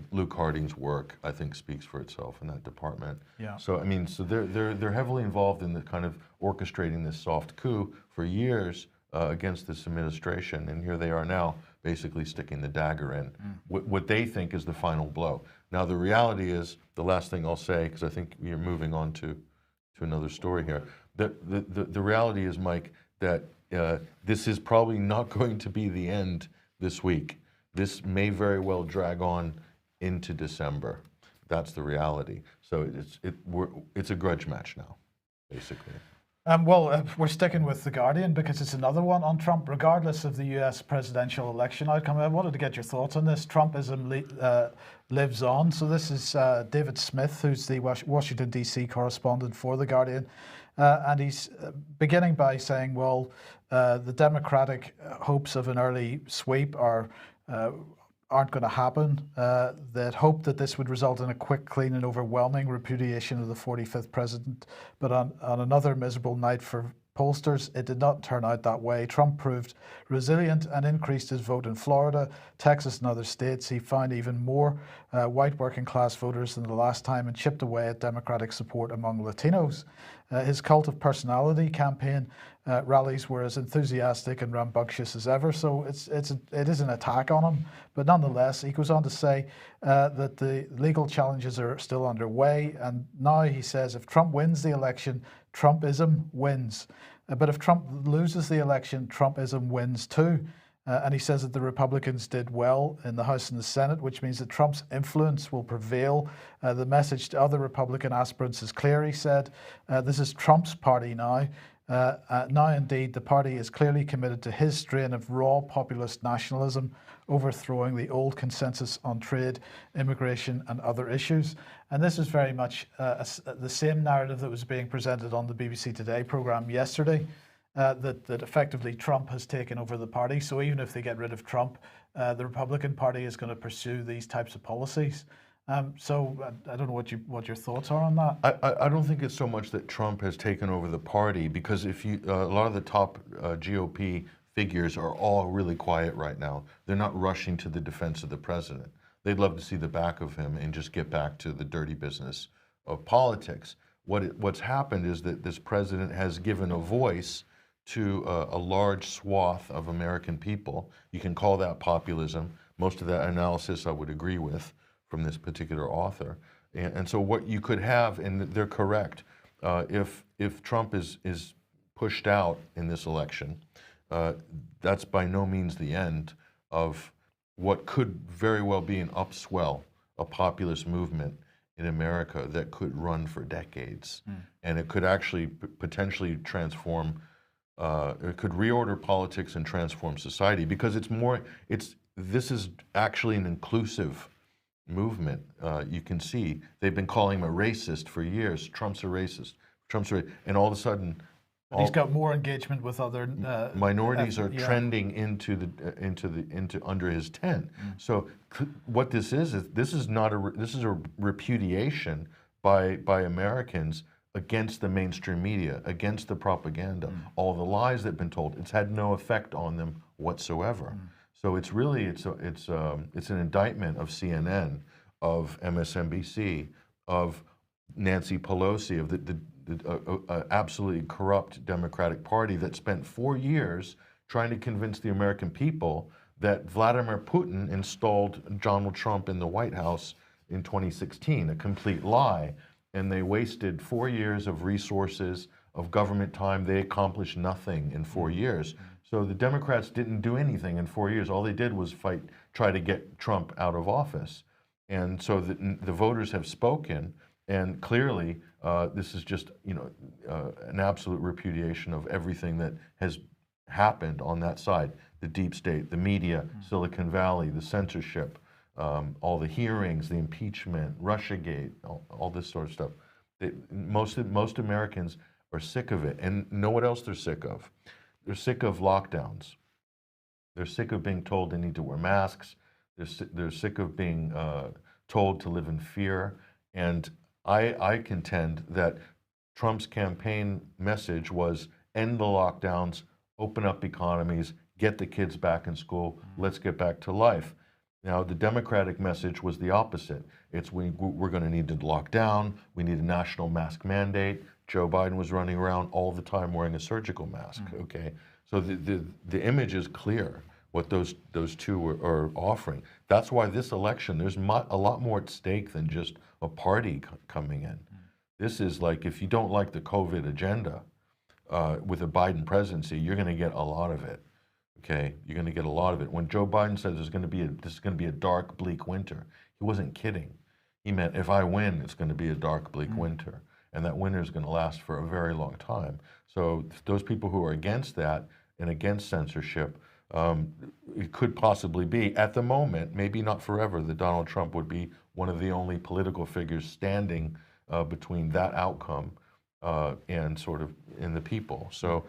Luke Harding's work, I think, speaks for itself in that department. Yeah. So I mean, so they're heavily involved in the kind of orchestrating this soft coup for years against this administration, and here they are now, basically sticking the dagger in what they think is the final blow. Now the reality is, the last thing I'll say, because I think you're moving on to another story here. The reality is, Mike, that this is probably not going to be the end this week. This may very well drag on into December. That's the reality. So it's a grudge match now, basically. We're sticking with The Guardian because it's another one on Trump, regardless of the US presidential election outcome. I wanted to get your thoughts on this. Trumpism lives on. So this is David Smith, who's the Washington, D.C. correspondent for The Guardian. And he's beginning by saying, well, the Democratic hopes of an early sweep aren't going to happen. That hope that this would result in a quick, clean and overwhelming repudiation of the 45th president. But on another miserable night for pollsters, it did not turn out that way. Trump proved resilient and increased his vote in Florida, Texas and other states. He found even more white working class voters than the last time and chipped away at Democratic support among Latinos. His cult of personality campaign rallies were as enthusiastic and rambunctious as ever, so it is an attack on him. But nonetheless, he goes on to say that the legal challenges are still underway, and now he says if Trump wins the election, Trumpism wins. But if Trump loses the election, Trumpism wins too. And he says that the Republicans did well in the House and the Senate, which means that Trump's influence will prevail. The message to other Republican aspirants is clear, he said. This is Trump's party now. Now, indeed, the party is clearly committed to his strain of raw populist nationalism, overthrowing the old consensus on trade, immigration, and other issues. And this is very much the same narrative that was being presented on the BBC Today programme yesterday, that effectively Trump has taken over the party. So even if they get rid of Trump, the Republican Party is going to pursue these types of policies. So I don't know what your thoughts are on that. I don't think it's so much that Trump has taken over the party, because if you a lot of the top GOP figures are all really quiet right now. They're not rushing to the defense of the president. They'd love to see the back of him and just get back to the dirty business of politics. What's happened is that this president has given a voice to a large swath of American people. You can call that populism. Most of that analysis I would agree with from this particular author. And so what you could have, and they're correct, if Trump is pushed out in this election, that's by no means the end of what could very well be an upswell, a populist movement in America that could run for decades. And it could actually potentially transform, it could reorder politics and transform society, because this is actually an inclusive movement. You can see they've been calling him a racist for years. Trump's a racist. And all of a sudden, he's got more engagement with other minorities are trending into under his tent. So what this is a repudiation by Americans against the mainstream media, against the propaganda, all the lies that have been told. It's had no effect on them whatsoever. So it's really it's an indictment of CNN, of MSNBC, of Nancy Pelosi, of the absolutely corrupt Democratic Party that spent 4 years trying to convince the American people that Vladimir Putin installed Donald Trump in the White House in 2016, a complete lie. And they wasted 4 years of resources, of government time. They accomplished nothing in 4 years. So the Democrats didn't do anything in 4 years. All they did was try to get Trump out of office. And so the voters have spoken, and clearly this is just an absolute repudiation of everything that has happened on that side. The deep state, the media, Silicon Valley, the censorship, all the hearings, the impeachment, Russiagate, all this sort of stuff. Most Americans are sick of it, and know what else they're sick of? They're sick of lockdowns. They're sick of being told they need to wear masks. They're sick of being told to live in fear. And I contend that Trump's campaign message was end the lockdowns, open up economies, get the kids back in school, let's get back to life. Now, the Democratic message was the opposite. It's we're going to need to lock down, we need a national mask mandate. Joe Biden was running around all the time wearing a surgical mask, okay? So the image is clear what those two are offering. That's why this election, there's a lot more at stake than just a party coming in. This is like, if you don't like the COVID agenda with a Biden presidency, you're going to get a lot of it. Okay, you're going to get a lot of it. When Joe Biden says this is going to be a dark, bleak winter, he wasn't kidding. He meant if I win, it's going to be a dark, bleak winter, and that winter is going to last for a very long time. So those people who are against that and against censorship, it could possibly be, at the moment, maybe not forever, that Donald Trump would be one of the only political figures standing between that outcome and sort of in the people. So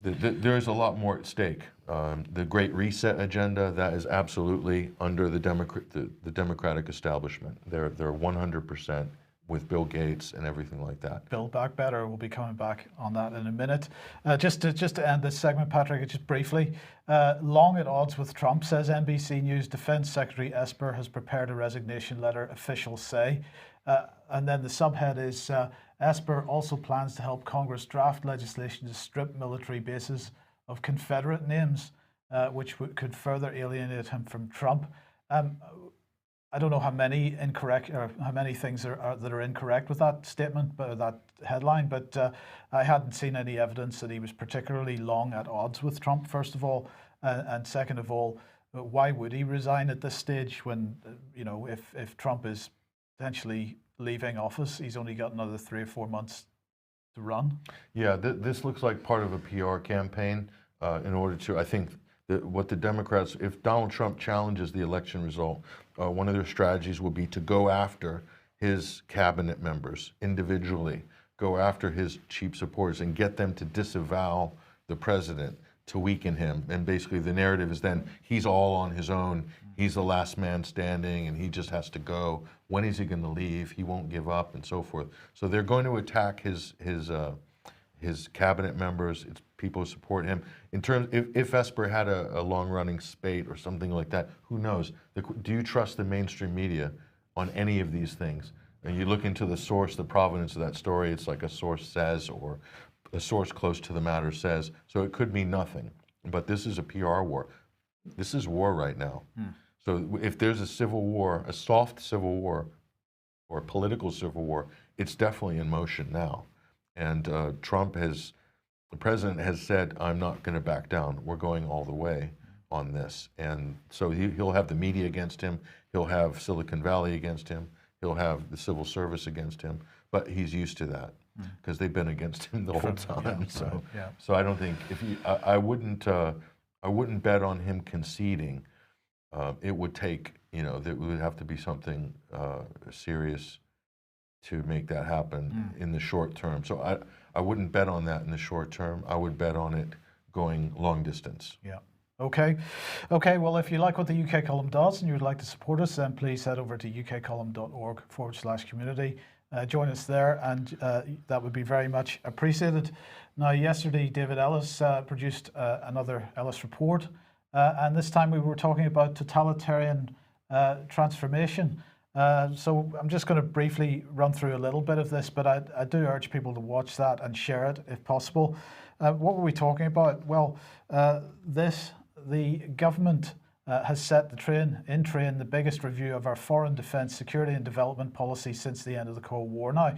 there's a lot more at stake. The Great Reset agenda, that is absolutely under the Democratic establishment. They're 100% with Bill Gates and everything like that. Build Back Better. We'll be coming back on that in a minute. Just to end this segment, Patrick, just briefly, long at odds with Trump, says NBC News. Defense Secretary Esper has prepared a resignation letter, officials say. And then the subhead is Esper also plans to help Congress draft legislation to strip military bases of Confederate names, which could further alienate him from Trump. I don't know how many things that are incorrect with that statement, but that headline. But I hadn't seen any evidence that he was particularly long at odds with Trump. First of all, and second of all, why would he resign at this stage when if Trump is potentially leaving office, he's only got another 3 or 4 months to run? Yeah, this looks like part of a PR campaign in order to, I think, what the Democrats, if Donald Trump challenges the election result, one of their strategies will be to go after his cabinet members individually, go after his chief supporters and get them to disavow the president, to weaken him. And basically the narrative is then he's all on his own, he's the last man standing and he just has to go. When is he going to leave? He won't give up and so forth. So they're going to attack his cabinet members, it's people who support him. In terms, if Esper had a long-running spate or something like that, who knows? Do you trust the mainstream media on any of these things? And you look into the source, the provenance of that story, it's like a source says or a source close to the matter says. So it could mean nothing. But this is a PR war. This is war right now. So if there's a civil war, a soft civil war, or a political civil war, it's definitely in motion now. And the president has said, I'm not going to back down. We're going all the way on this. And so he'll have the media against him. He'll have Silicon Valley against him. He'll have the civil service against him. But he's used to that because they've been against him the whole time. So I don't think, I wouldn't bet on him conceding. It would take, there would have to be something serious to make that happen in the short term. So I wouldn't bet on that in the short term. I would bet on it going long distance. Yeah. Okay. Well, if you like what the UK Column does and you would like to support us, then please head over to ukcolumn.org/community. Join us there, and that would be very much appreciated. Now, yesterday, David Ellis produced another Ellis report, and this time we were talking about totalitarian transformation. So I'm just going to briefly run through a little bit of this, but I do urge people to watch that and share it if possible. What were we talking about? Well, the government has set in train the biggest review of our foreign defence, security and development policy since the end of the Cold War. Now,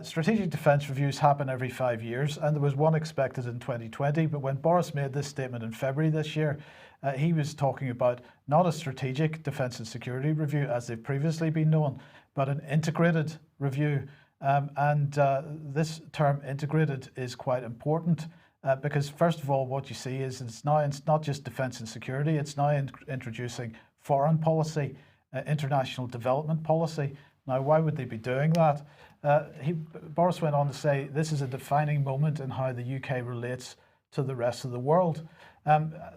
strategic defence reviews happen every 5 years, and there was one expected in 2020, but when Boris made this statement in February this year, he was talking about not a strategic defence and security review as they've previously been known, but an integrated review. This term integrated is quite important because first of all, what you see is it's not just defence and security, it's now introducing foreign policy, international development policy. Now, why would they be doing that? Boris went on to say this is a defining moment in how the UK relates to the rest of the world.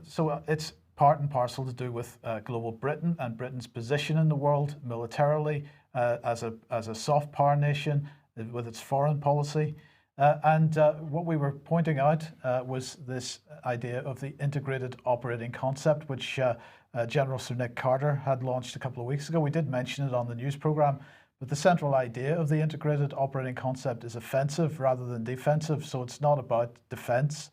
So it's part and parcel to do with global Britain and Britain's position in the world militarily as a soft power nation with its foreign policy. What we were pointing out was this idea of the integrated operating concept, which General Sir Nick Carter had launched a couple of weeks ago. We did mention it on the news programme, but the central idea of the integrated operating concept is offensive rather than defensive. So it's not about defence.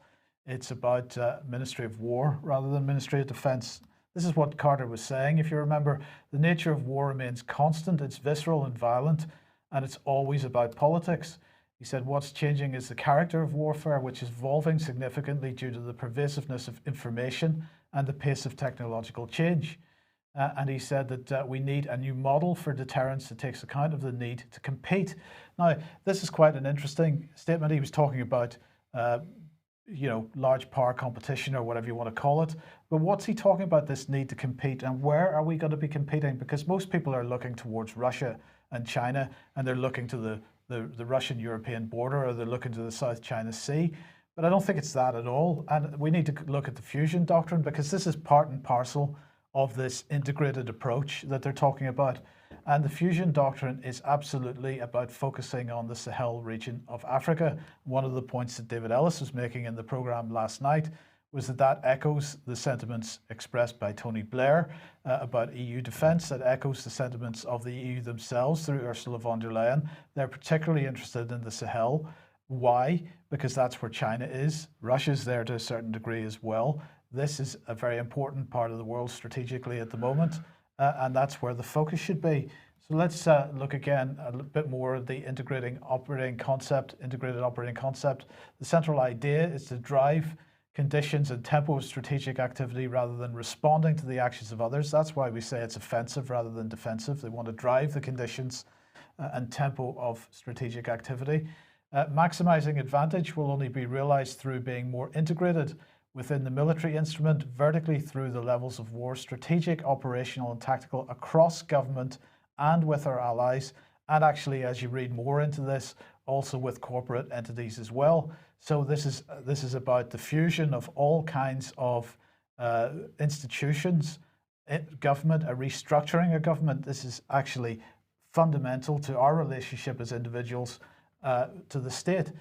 It's about Ministry of War rather than Ministry of Defence. This is what Carter was saying. If you remember, the nature of war remains constant. It's visceral and violent, and it's always about politics. He said what's changing is the character of warfare, which is evolving significantly due to the pervasiveness of information and the pace of technological change. And he said that we need a new model for deterrence that takes account of the need to compete. Now, this is quite an interesting statement. He was talking about large power competition or whatever you want to call it. But what's he talking about, this need to compete, and where are we going to be competing? Because most people are looking towards Russia and China, and they're looking to the Russian-European border, or they're looking to the South China Sea. But I don't think it's that at all. And we need to look at the fusion doctrine, because this is part and parcel of this integrated approach that they're talking about. And the fusion doctrine is absolutely about focusing on the Sahel region of Africa. One of the points that David Ellis was making in the programme last night was that echoes the sentiments expressed by Tony Blair about EU defence, that echoes the sentiments of the EU themselves through Ursula von der Leyen. They're particularly interested in the Sahel. Why? Because that's where China is. Russia's there to a certain degree as well. This is a very important part of the world strategically at the moment, and that's where the focus should be. So let's look again a bit more at the integrated operating concept. The central idea is to drive conditions and tempo of strategic activity rather than responding to the actions of others. That's why we say it's offensive rather than defensive. They want to drive the conditions and tempo of strategic activity. Maximizing advantage will only be realized through being more integrated within the military instrument, vertically through the levels of war, strategic, operational and tactical across government and with our allies. And actually, as you read more into this, also with corporate entities as well. So this is about the fusion of all kinds of institutions, government, a restructuring of government. This is actually fundamental to our relationship as individuals to the state.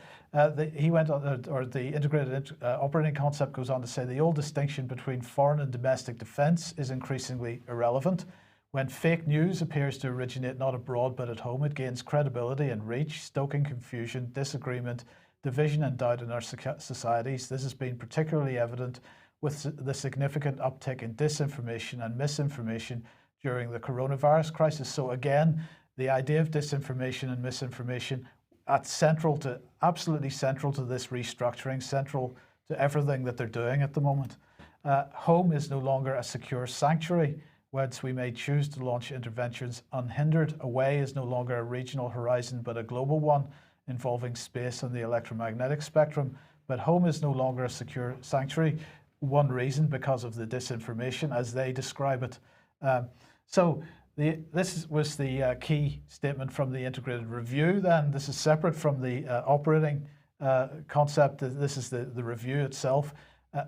He went on, or the integrated operating concept goes on to say the old distinction between foreign and domestic defence is increasingly irrelevant. When fake news appears to originate not abroad but at home, it gains credibility and reach, stoking confusion, disagreement, division and doubt in our societies. This has been particularly evident with the significant uptick in disinformation and misinformation during the coronavirus crisis. So again, the idea of disinformation and misinformation absolutely central to this restructuring, central to everything that they're doing at the moment. Home is no longer a secure sanctuary, whence we may choose to launch interventions unhindered. Away is no longer a regional horizon, but a global one, involving space and the electromagnetic spectrum. But home is no longer a secure sanctuary. One reason, because of the disinformation, as they describe it. This was the key statement from the integrated review. Then this is separate from the operating concept. This is the review itself,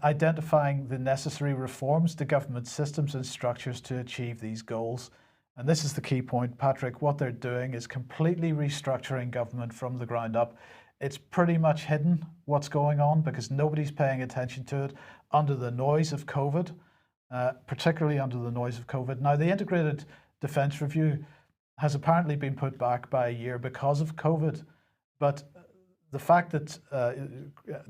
identifying the necessary reforms to government systems and structures to achieve these goals. And this is the key point, Patrick. What they're doing is completely restructuring government from the ground up. It's pretty much hidden what's going on because nobody's paying attention to it under the noise of COVID, particularly under the noise of COVID. Now, the Integrated Defence Review has apparently been put back by a year because of COVID. But the fact that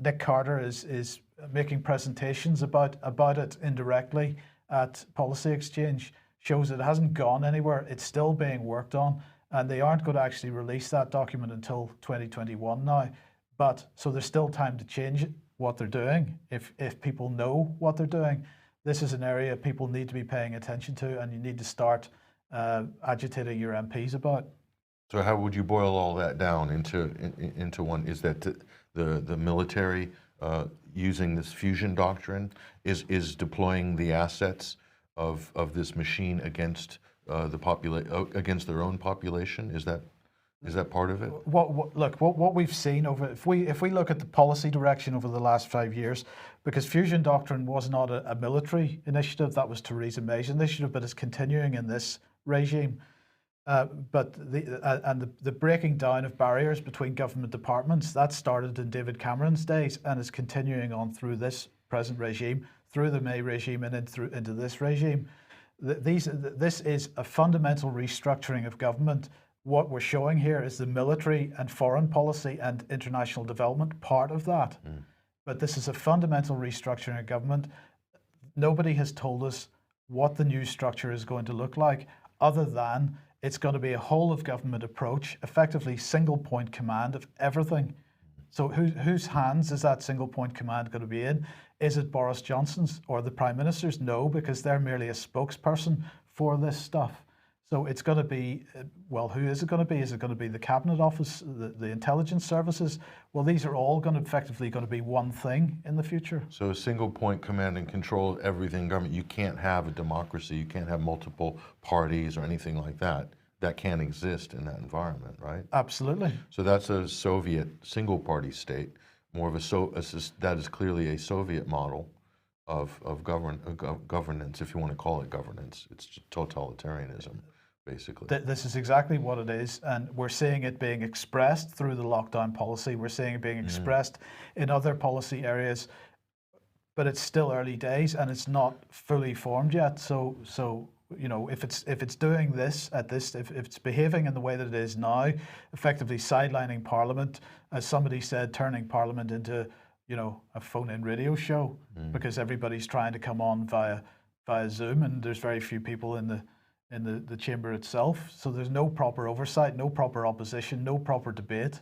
Nick Carter is making presentations about it indirectly at Policy Exchange shows it hasn't gone anywhere. It's still being worked on, and they aren't going to actually release that document until 2021 now. But so there's still time to change what they're doing if people know what they're doing. This is an area people need to be paying attention to, and you need to start agitating your MPs about. So how would you boil all that down into one? Is that the military using this fusion doctrine is deploying the assets of this machine against against their own population? Is that part of it? What we've seen if we look at the policy direction over the last 5 years, because fusion doctrine was not a military initiative, that was Theresa May's initiative, but it's continuing in this regime. But the breaking down of barriers between government departments, that started in David Cameron's days and is continuing on through this present regime, through the May regime and into this regime. This is a fundamental restructuring of government. What we're showing here is the military and foreign policy and international development part of that. But this is a fundamental restructuring of government. Nobody has told us what the new structure is going to look like, other than it's going to be a whole of government approach, effectively single point command of everything. So whose hands is that single point command going to be in? Is it Boris Johnson's or the Prime Minister's? No, because they're merely a spokesperson for this stuff. So it's going to be, well, who is it going to be? Is it going to be the Cabinet Office, the intelligence services? Well, these are all effectively going to be one thing in the future. So a single point command and control of everything government. You can't have a democracy. You can't have multiple parties or anything like that. That can't exist in that environment, right? Absolutely. So that's a Soviet single party state, more of that is clearly a Soviet model of governance, if you want to call it governance. It's totalitarianism. basically. This is exactly what it is, and we're seeing it being expressed through the lockdown policy. We're seeing it being expressed in other policy areas, but it's still early days and it's not fully formed yet. So you know, if it's doing this if it's behaving in the way that it is now, effectively sidelining Parliament, as somebody said, turning Parliament into, you know, a phone-in radio show, because everybody's trying to come on via Zoom, and there's very few people in the chamber itself. So there's no proper oversight, no proper opposition, no proper debate.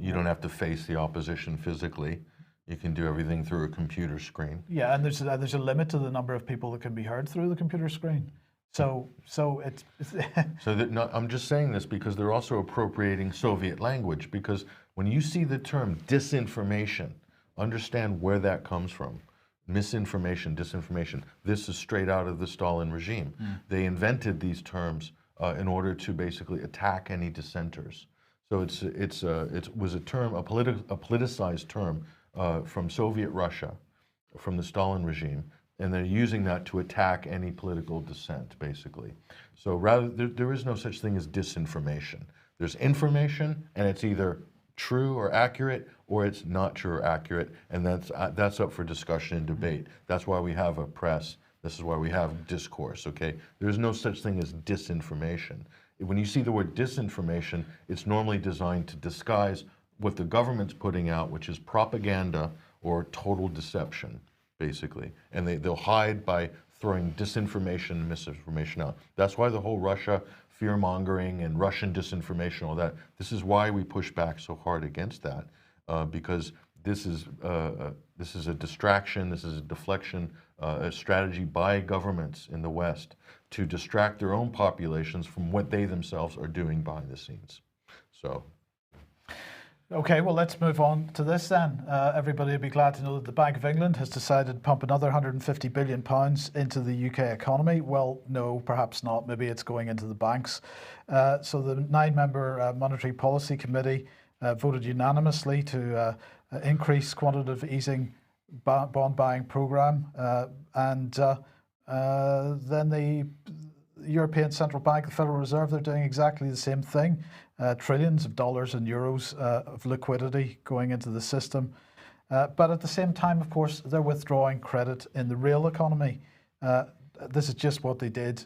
You don't have to face the opposition physically. You can do everything through a computer screen. Yeah, and there's a limit to the number of people that can be heard through the computer screen. So it's So that, no, I'm just saying this because they're also appropriating Soviet language, because when you see the term disinformation, understand where that comes from. Misinformation, disinformation. This is straight out of the Stalin regime. They invented these terms in order to basically attack any dissenters. So it was a term, a politicized term from Soviet Russia, from the Stalin regime, and they're using that to attack any political dissent, basically. So rather, there is no such thing as disinformation. There's information, and it's either true or accurate, or it's not true or accurate, and that's up for discussion and debate. That's why we have a press. This is why we have discourse, okay? There's no such thing as disinformation. When you see the word disinformation, it's normally designed to disguise what the government's putting out, which is propaganda or total deception, basically. And they'll hide by throwing disinformation and misinformation out. That's why the whole Russia fear-mongering and Russian disinformation, all that, this is why we push back so hard against that, because this is a distraction, this is a deflection, a strategy by governments in the West to distract their own populations from what they themselves are doing behind the scenes. So. Okay, well, let's move on to this then. Everybody will be glad to know that the Bank of England has decided to pump another £150 billion into the UK economy. Well, no, perhaps not. Maybe it's going into the banks. So the 9-member Monetary Policy Committee voted unanimously to increase quantitative easing bond buying programme. And then the European Central Bank, the Federal Reserve, they're doing exactly the same thing. Trillions of dollars and euros of liquidity going into the system. But at the same time, of course, they're withdrawing credit in the real economy. This is just what they did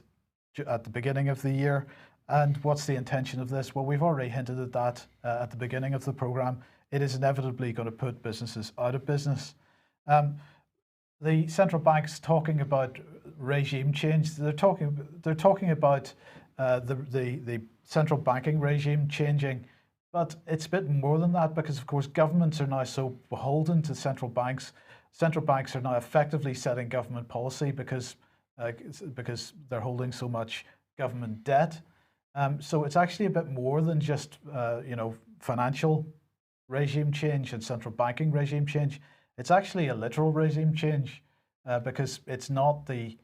at the beginning of the year. And what's the intention of this? Well, we've already hinted at that at the beginning of the programme. It is inevitably going to put businesses out of business. The central bank's talking about regime change. They're talking about the central banking regime changing, but it's a bit more than that, because of course governments are now so beholden to central banks. Central banks are now effectively setting government policy because they're holding so much government debt. So it's actually a bit more than just financial regime change and central banking regime change. It's actually a literal regime change, because it's not the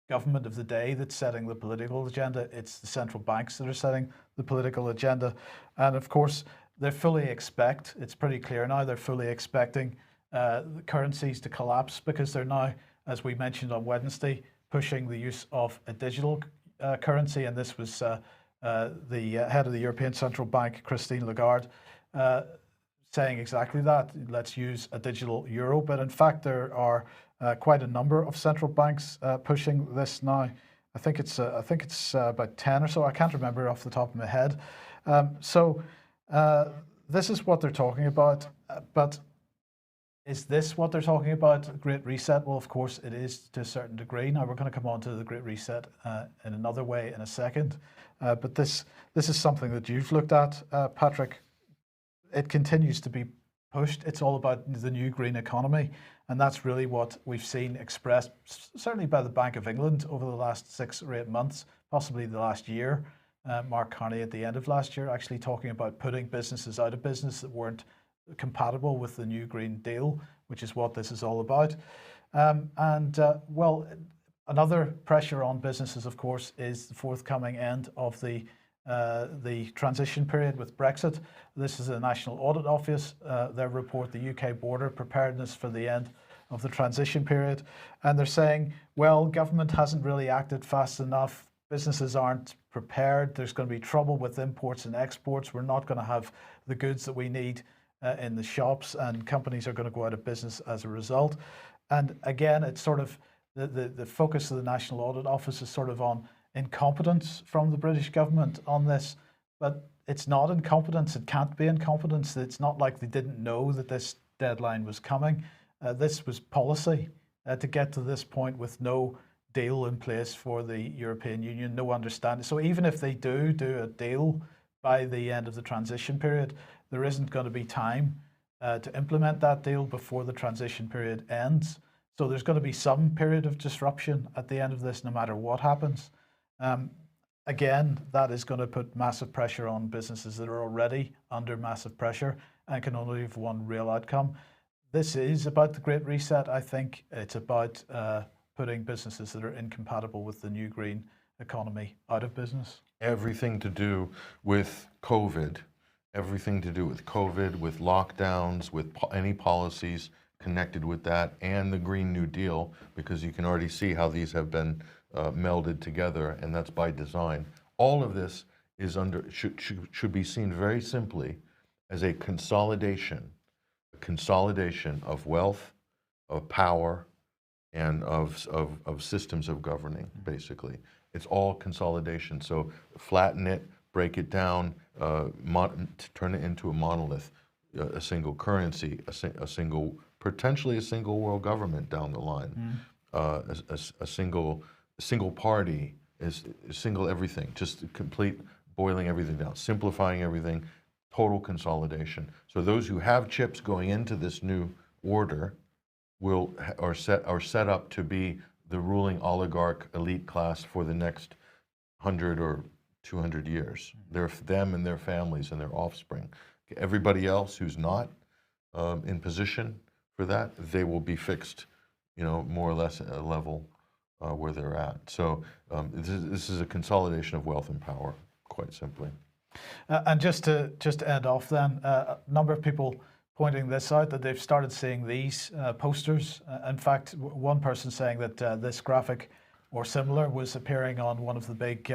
government of the day that's setting the political agenda. It's the central banks that are setting the political agenda. And of course, they fully expect, it's pretty clear now, they're fully expecting the currencies to collapse, because they're now, as we mentioned on Wednesday, pushing the use of a digital currency. And this was the head of the European Central Bank, Christine Lagarde, saying exactly that. Let's use a digital euro. But in fact, there are quite a number of central banks pushing this now. I think it's about 10 or so. I can't remember off the top of my head. So this is what they're talking about. But is this what they're talking about? Great Reset? Well, of course it is, to a certain degree. Now we're going to come on to the Great Reset in another way in a second. But this is something that you've looked at, Patrick. It continues to be pushed. It's all about the new green economy. And that's really what we've seen expressed, certainly by the Bank of England over the last 6 or 8 months, possibly the last year. Mark Carney at the end of last year actually talking about putting businesses out of business that weren't compatible with the new Green Deal, which is what this is all about. Well, another pressure on businesses, of course, is the forthcoming end of the transition period with Brexit. This is the National Audit Office, their report, the UK border preparedness for the end of the transition period. And they're saying, well, government hasn't really acted fast enough. businesses aren't prepared. There's going to be trouble with imports and exports. We're not going to have the goods that we need in the shops, and companies are going to go out of business as a result. And again, it's sort of the focus of the National Audit Office is sort of on incompetence from the British government on this, but it's not incompetence. It can't be incompetence. It's not like they didn't know that this deadline was coming. This was policy to get to this point with no deal in place for the European Union, no understanding. So even if they do a deal by the end of the transition period, there isn't going to be time to implement that deal before the transition period ends. So there's going to be some period of disruption at the end of this, no matter what happens. Again, that is going to put massive pressure on businesses that are already under massive pressure and can only have one real outcome. This is about the Great Reset, I think. It's about putting businesses that are incompatible with the new green economy out of business. Everything to do with COVID, with lockdowns, with any policies connected with that, and the Green New Deal, because you can already see how these have been melded together, and that's by design. All of this is should be seen very simply as a consolidation of wealth, of power, and of systems of governing, basically. It's all consolidation. So flatten it, break it down, turn it into a monolith, a single currency, potentially a single world government down the line, a single party, single everything, just complete boiling everything down, simplifying everything, total consolidation. So those who have chips going into this new order are set up to be the ruling oligarch elite class for the next 100 or 200 years. They're them and their families and their offspring. Everybody else who's not in position for that, they will be fixed, more or less at a level where they're at. So this is a consolidation of wealth and power, quite simply. And just to end off then, a number of people pointing this out, that they've started seeing these posters. In fact, one person saying that this graphic or similar was appearing on one of the big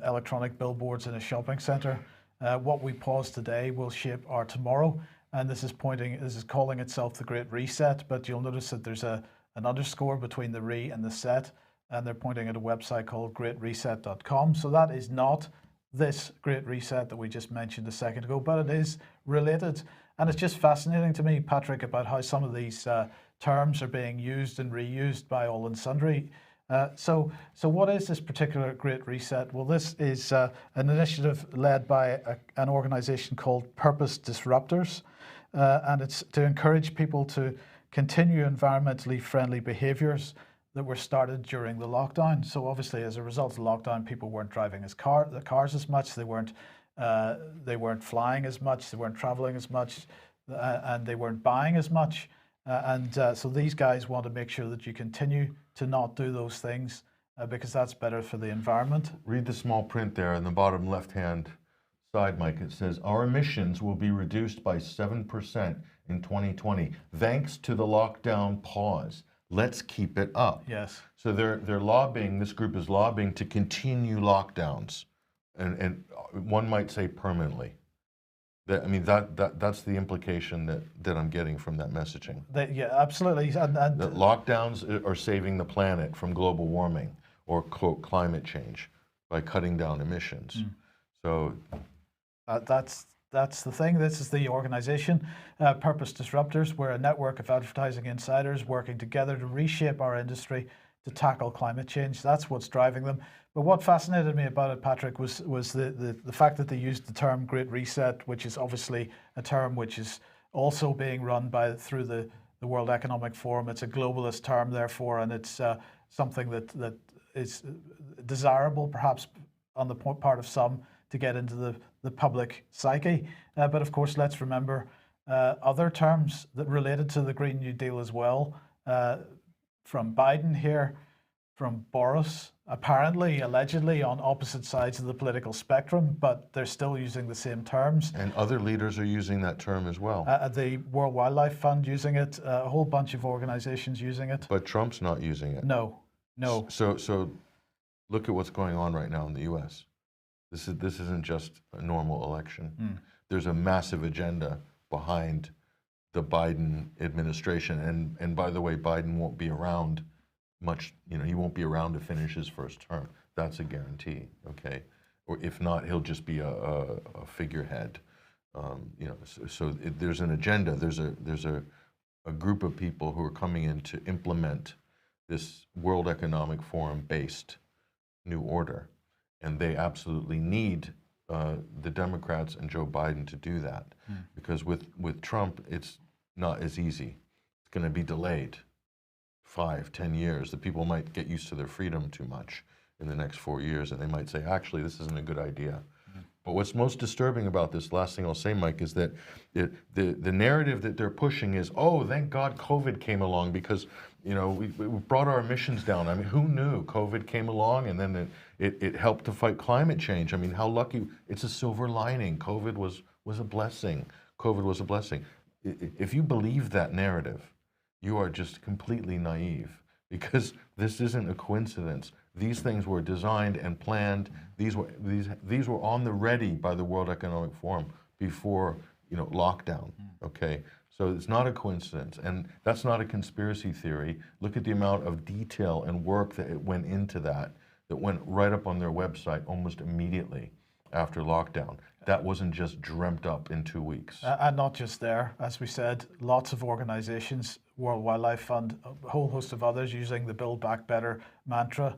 electronic billboards in a shopping centre. What we pause today will shape our tomorrow. And this is calling itself the Great Reset, but you'll notice that there's an underscore between the re and the set, and they're pointing at a website called greatreset.com. So that is not this Great Reset that we just mentioned a second ago, but it is related. And it's just fascinating to me, Patrick, about how some of these terms are being used and reused by all and sundry. So what is this particular Great Reset? Well, this is an initiative led by an organization called Purpose Disruptors, and it's to encourage people to continue environmentally friendly behaviors that were started during the lockdown. So obviously, as a result of the lockdown, people weren't driving the cars as much, they weren't flying as much, they weren't traveling as much, and they weren't buying as much. So these guys want to make sure that you continue to not do those things because that's better for the environment. Read the small print there in the bottom left-hand side, Mike. It says, our emissions will be reduced by 7% in 2020, thanks to the lockdown pause. Let's keep it up. Yes. So they're lobbying, this group is lobbying to continue lockdowns, and one might say permanently. That's the implication that I'm getting from that messaging. Yeah, absolutely. And that lockdowns are saving the planet from global warming or quote climate change by cutting down emissions. So that's the thing. This is the organization, Purpose Disruptors. We're a network of advertising insiders working together to reshape our industry to tackle climate change. That's what's driving them. But what fascinated me about it, Patrick, was the fact that they used the term Great Reset, which is obviously a term which is also being run through the World Economic Forum. It's a globalist term, therefore, and it's something that is desirable, perhaps on the part of some, to get into the public psyche. But of course, let's remember other terms that related to the Green New Deal as well, from Biden here, from Boris, apparently, allegedly, on opposite sides of the political spectrum, but they're still using the same terms. And other leaders are using that term as well. The World Wildlife Fund using it, a whole bunch of organizations using it. But Trump's not using it. No. So look at what's going on right now in the U.S. This isn't just a normal election. There's a massive agenda behind the Biden administration, and by the way, Biden won't be around much. He won't be around to finish his first term. That's a guarantee. Okay, or if not, he'll just be a figurehead. There's an agenda. There's a group of people who are coming in to implement this World Economic Forum based new order, and they absolutely need the Democrats and Joe Biden to do that, because with Trump, it's not as easy. It's going to be delayed 5-10 years. The people might get used to their freedom too much in the next 4 years, and they might say, actually, this isn't a good idea. But what's most disturbing about this, last thing I'll say, Mike, is that the narrative that they're pushing is, oh, thank God COVID came along, because we brought our emissions down. I mean, who knew COVID came along, and then it helped to fight climate change. I mean, how lucky. It's a silver lining. COVID was a blessing. COVID was a blessing. If you believe that narrative, you are just completely naive, because this isn't a coincidence. These things were designed and planned. These were on the ready by the World Economic Forum before lockdown. Okay, so it's not a coincidence, and that's not a conspiracy theory. Look at the amount of detail and work that went into that went right up on their website almost immediately after lockdown. That wasn't just dreamt up in 2 weeks. And not just there, as we said, lots of organizations, World Wildlife Fund, a whole host of others using the Build Back Better mantra.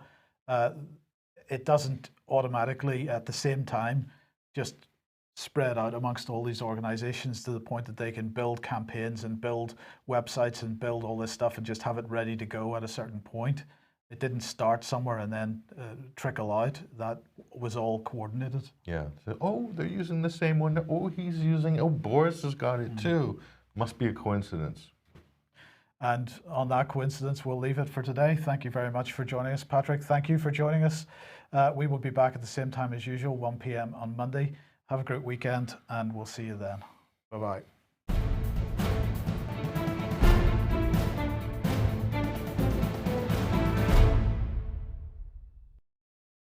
It doesn't automatically at the same time just spread out amongst all these organizations to the point that they can build campaigns and build websites and build all this stuff and just have it ready to go at a certain point. It didn't start somewhere and then trickle out. That was all coordinated. Yeah. So, oh, they're using the same one. Oh, he's using. Oh, Boris has got it too. Must be a coincidence. And on that coincidence, we'll leave it for today. Thank you very much for joining us, Patrick. Thank you for joining us. We will be back at the same time as usual, 1 p.m. on Monday. Have a great weekend, and we'll see you then. Bye-bye.